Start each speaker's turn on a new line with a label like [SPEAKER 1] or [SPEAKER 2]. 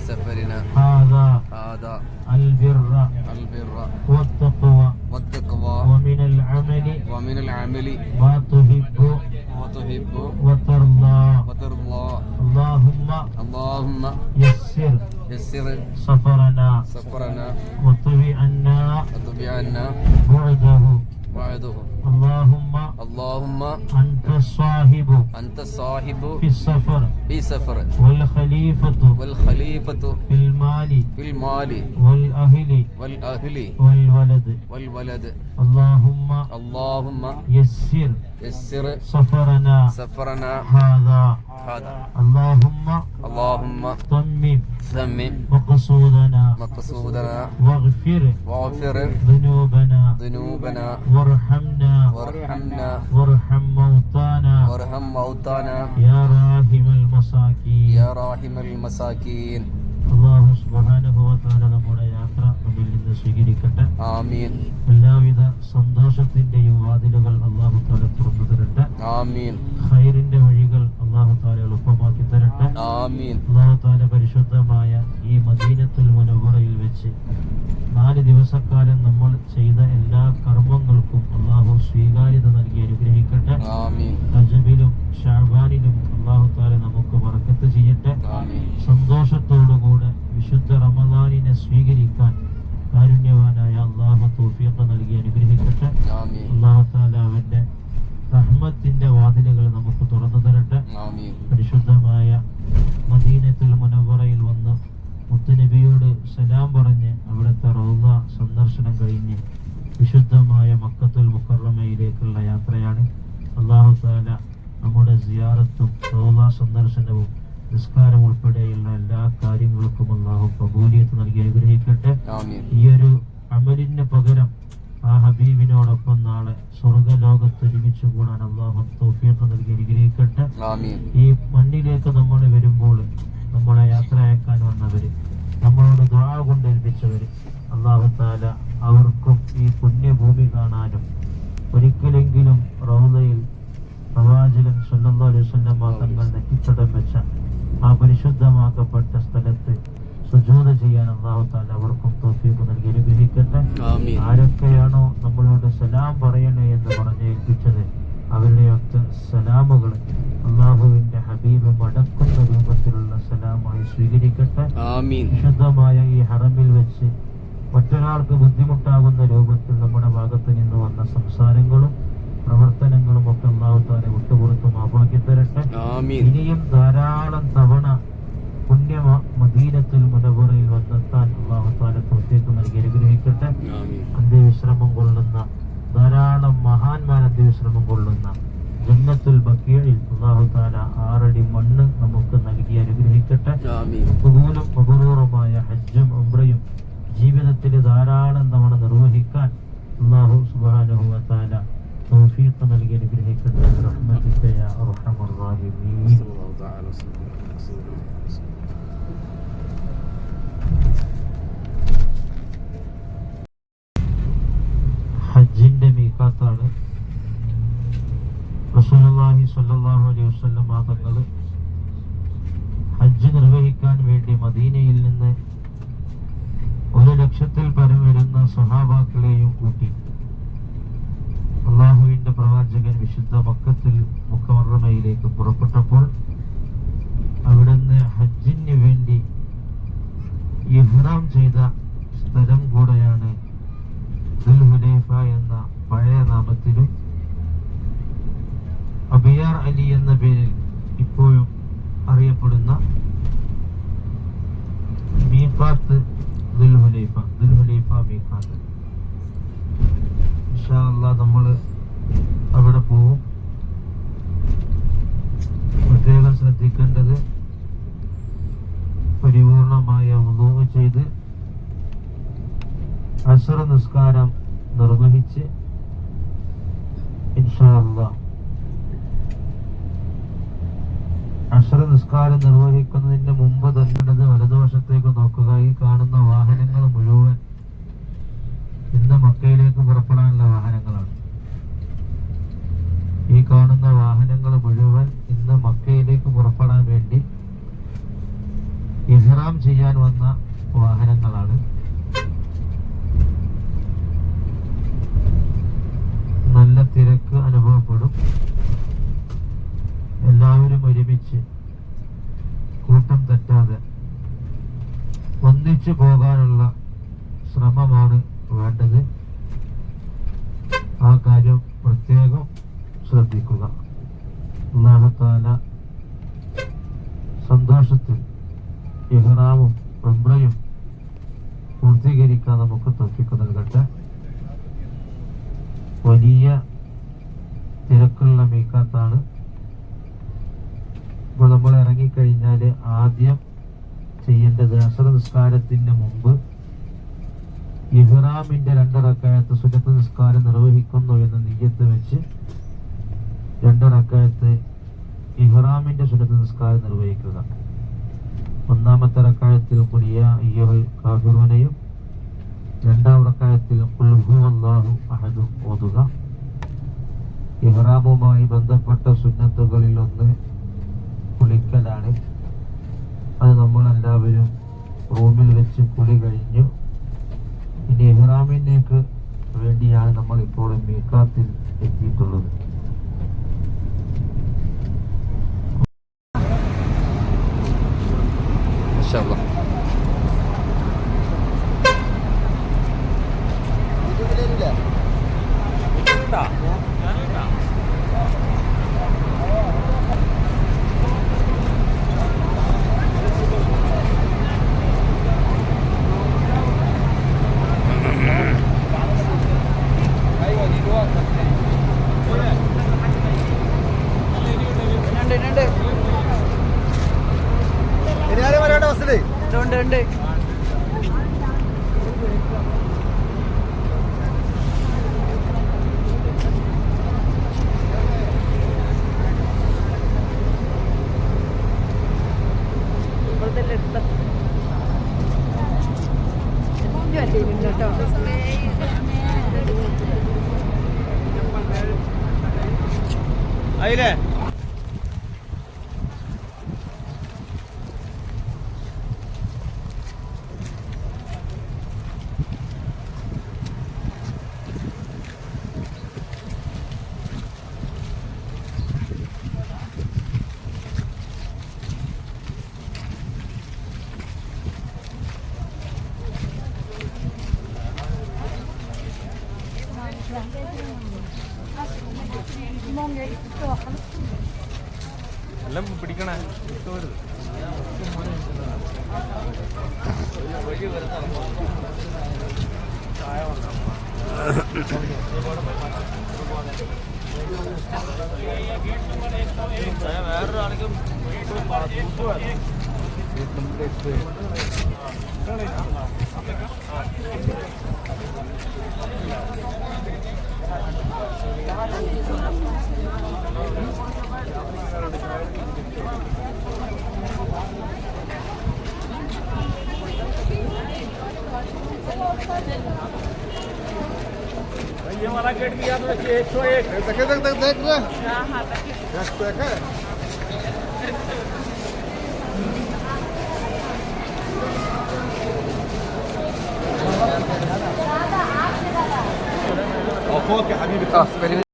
[SPEAKER 1] سفرنا هذا
[SPEAKER 2] البر
[SPEAKER 1] والتقوى ومن العمل
[SPEAKER 2] ما تحب وترضى اللهم يسر سفرنا وطوي عنا بعده
[SPEAKER 1] اللهم
[SPEAKER 2] أنت الصاحب في السفر والخليفة في المال والأهل اللهم يسر سفرنا هذا اللهم تمم مقصودنا واغفر ذنوبنا وارحم موتانا يا راحم المساكين അല്ലാഹു സുബ്ഹാനഹു വ തആല നമ്മുടെ യാത്ര നമ്മിൽ നിന്ന് സ്വീകരിക്കട്ടെ.
[SPEAKER 1] ആമീൻ.
[SPEAKER 2] എല്ലാവിധ സന്തോഷത്തിന്റെയും വാതിലുകൾ അല്ലാഹു തആല തുറന്നു തരട്ടെ.
[SPEAKER 1] ആമീൻ.
[SPEAKER 2] ഖൈറിന്റെ വഴികൾ അല്ലാഹു തആല എളുപ്പമാക്കി തരട്ടെ.
[SPEAKER 1] ആമീൻ.
[SPEAKER 2] അല്ലാഹു തആല പരിശുദ്ധമായ ഈ മദീനത്തുൽ മുനവ്വറയിൽ വെച്ച് 4 ദിവസക്കാലം നമ്മൾ ചെയ്ത എല്ലാ കർമ്മങ്ങൾക്കും അല്ലാഹു സ്വീകാര്യത നൽകി അനുഗ്രഹിക്കട്ടെ.
[SPEAKER 1] ആമീൻ.
[SPEAKER 2] റജബിലും ശഅബാനിലും അല്ലാഹു തആല നമുക്ക് ബറക്കത്ത് ചെയ്യട്ടെ.
[SPEAKER 1] ആമീൻ.
[SPEAKER 2] സന്തോഷത്തോടുകൂടെ വിശുദ്ധ റമദാനിനെ സ്വീകരിക്കാൻ കാരുണ്യവാനായ അല്ലാഹു തൗഫീഖ് നൽകി അനുഗ്രഹിക്കട്ടെ.
[SPEAKER 1] ആമീൻ.
[SPEAKER 2] അല്ലാഹു തആല അവന്റെ റഹ്മത്തിന്റെ വാതിലുകൾ നമുക്ക് തുറന്നു തരട്ടെ.
[SPEAKER 1] ആമീൻ.
[SPEAKER 2] പരിശുദ്ധമായ മദീനത്തുൽ മുനവ്വറയിൽ വന്ന് മുത്തുനബിയോട് സലാം പറഞ്ഞ് അവിടുത്തെ റൗള സന്ദർശനം കഴിഞ്ഞ് വിശുദ്ധമായ മക്കത്തുൽ മുക്കറമയിലേക്കുള്ള യാത്രയാണ്. അല്ലാഹു തആല നമ്മുടെ സിയാറത്തും റൗള സന്ദർശനവും നിസ്കാരം ഉൾപ്പെടെയുള്ള എല്ലാ കാര്യങ്ങൾക്കും അല്ലാഹു കബൂലിയത്ത് നൽകി അനുഗ്രഹിക്കട്ടെ. ഈ ഒരു അമലിന് പകരം ആ ഹബീബിനോടൊപ്പം നാളെ സ്വർഗ്ഗലോകത്ത് ഒരുമിച്ച് കൂടാൻ അല്ലാഹു തൗഫീഖ് നൽകി അനുഗ്രഹിക്കട്ടെ. ഈ മണ്ണിലേക്ക് നമ്മൾ വരുമ്പോൾ നമ്മളെ യാത്രയാക്കാൻ വന്നവര്, നമ്മളോട് ദുആ കൊണ്ട് ഏൽപ്പിച്ചവര്, അല്ലാഹു തആല അവർക്കും ഈ പുണ്യഭൂമി കാണാനും ഒരിക്കലെങ്കിലും റൗളയിൽ പ്രവാചകൻ സല്ലല്ലാഹു അലൈഹി വസല്ലം തങ്ങൾ നെറ്റിത്തടം വെച്ച ആ പരിശുദ്ധമാക്കപ്പെട്ട സ്ഥലത്ത് സുജൂദ് ചെയ്യാൻ അല്ലാഹു തആല അവർക്കും തൗഫീഖ് നൽകി അനുഗ്രഹിക്കട്ടെ. ആരൊക്കെയാണോ നമ്മളോട് സലാം പറയണേ എന്ന് പറഞ്ഞ് ഏൽപ്പിച്ചത് അവരുടെയൊക്കെ സലാമുകൾ അല്ലാഹുവിന്റെ ഹബീബ് മടക്കുന്ന രൂപത്തിലുള്ള സലാമായി സ്വീകരിക്കട്ടെ. വിശുദ്ധമായ ഈ ഹറമിൽ വെച്ച് മറ്റൊരാൾക്ക് ബുദ്ധിമുട്ടാകുന്ന രൂപത്തിൽ നമ്മുടെ ഭാഗത്ത് നിന്ന് വന്ന സംസാരങ്ങളും പ്രവർത്തനങ്ങളും ഒക്കെ അല്ലാഹു തആല വിട്ടുപുറത്ത് മാഫാക്കി തരട്ടെ. ഇനിയും ധാരാളം തവണ പുണ്യ മദീനത്തുൽ മുനവ്വറയിൽ വന്നെത്താൻ അല്ലാഹു തആല തൗഫീഖ് നൽകി അനുഗ്രഹിക്കട്ടെ. അന്ത്യവിശ്രമം കൊള്ളുന്ന ധാരാളം മഹാന്മാർ അന്ത്യവിശ്രമം കൊള്ളുന്ന ജന്നത്തുൽ ബഖീഇൽ അല്ലാഹു തആല 6 അടി മണ്ണ് നമുക്ക് നൽകി അനുഗ്രഹിക്കട്ടെ. ഖബൂലും മബ്റൂറുമായ ഹജ്ജും ഉംറയും ജീവിതത്തിൽ ധാരാളം തവണ നിർവഹിക്കാൻ അല്ലാഹു സുബ്ഹാനഹു വ തആല തൗഫീഖ് നൽകി അനുഗ്രഹിക്കട്ടെ. റഹ്മതിക യാ അർഹമർ റഹീമീൻ. ഹജ്ജിന്റെ മീഖാത്താണ്. റസൂലുള്ളാഹി സ്വല്ലല്ലാഹു അലൈഹി വസല്ലം തങ്ങൾ ഹജ്ജ് നിർവഹിക്കാൻ വേണ്ടി മദീനയിൽ നിന്ന് 1,00,000-ൽ പരം വരുന്ന സ്വഹാബാക്കളെയും കൂട്ടി അല്ലാഹുവിന്റെ പ്രവാചകൻ വിശുദ്ധ മക്കത്തുൽ മുക്കറമയിലേക്ക് പുറപ്പെട്ടപ്പോൾ അവിടുന്ന് ഹജ്ജിന് വേണ്ടി ഇഹ്റാം ചെയ്ത സ്ഥലം കൂടെയാണ് ദുൽഹുലൈഫ എന്ന പഴയ നാമത്തിലും അബിയാർ അലി എന്ന പേരിൽ ഇപ്പോഴും അറിയപ്പെടുന്ന മീഖാത്ത് ദുൽഹുലൈഫ മീഖാത്ത്. ഇൻഷാ അല്ലാഹ് നമ്മൾ അവിടെ പോവും. പ്രത്യേകം ശ്രദ്ധിക്കേണ്ടത് പരിപൂർണമായ വുളൂ ചെയ്ത് അസ്ർ നിസ്കാരം നിർവഹിച്ച് ഇൻഷാ അല്ലാഹ് അസ്ർ നിസ്കാരം നിർവഹിക്കുന്നതിന് മുമ്പ് തന്നെ വലതുവശത്തേക്ക് നോക്കുക. ഈ കാണുന്ന വാഹനങ്ങൾ മുഴുവൻ ഇന്ന് മക്കയിലേക്ക് പുറപ്പെടാനുള്ള വാഹനങ്ങളാണ്. ഈ കാണുന്ന വാഹനങ്ങൾ മുഴുവൻ ഇന്ന് മക്കയിലേക്ക് പുറപ്പെടാൻ വേണ്ടി ഇഹ്റാം ഇഹ്റാം ചെയ്യാൻ വന്ന വാഹനങ്ങളാണ്. നല്ല തിരക്ക് അനുഭവപ്പെടും. എല്ലാവരും ഒരുമിച്ച് കൂട്ടം തെറ്റാതെ ഒന്നിച്ചു പോകാനുള്ള ശ്രമമാണ് വേണ്ടത്. ആ കാര്യം പ്രത്യേകം ശ്രദ്ധിക്കുക. അല്ലാഹു തആല സന്തോഷത്തിൽ ഇഹ്റാമും ഉംറയും പൂർത്തീകരിക്കാൻ നമുക്ക് തൗഫീഖ് നൽകട്ടെ. വലിയ തിരക്കുള്ള മീഖാത്താണ്. ഇപ്പോൾ നമ്മൾ ഇറങ്ങിക്കഴിഞ്ഞാൽ ആദ്യം ചെയ്യേണ്ടത് അസ്ർ നിസ്കാരത്തിന് മുമ്പ് ഇഹ്റാമിന്റെ 2 റക്അത്ത് സുന്നത്ത് നിസ്കാരം നിർവഹിക്കുന്നു എന്ന നിയ്യത്ത് വെച്ച് 2 റക്അത്ത് ഇഹ്റാമിന്റെ സുന്നത്ത് നിസ്കാരം നിർവഹിക്കുക. ഒന്നാമത്തെ റക്അത്തിൽ ഖുൽ യാ അയ്യുഹൽ കാഫിറൂനയും 2ാം റക്അത്തിൽ ഖുൽ ഹുവല്ലാഹു അഹദ് ഓതുക. ഇഹ്റാമുമായി ബന്ധപ്പെട്ട സുന്നത്തുകളിൽ ഒന്ന് കുളിക്കലാണ്. അത് നമ്മളെല്ലാവരും റൂമിൽ വെച്ച് കുളി കഴിഞ്ഞു. ഇനി ഇഹ്റാമിനേക്ക് വേണ്ടിയാണ് നമ്മൾ ഇപ്പോൾ മീഖാത്തിൽ എത്തിയിട്ടുള്ളത്.
[SPEAKER 1] ഇൻഷാല്ലാ. ഉണ്ട്.
[SPEAKER 3] അതിലേ എല്ലാം പിടിക്കണേ. വേറൊരാണെങ്കിലും ये वाला गेट भी याद रखिए 101 देख रहे हां देख है فوق يا حبيبي.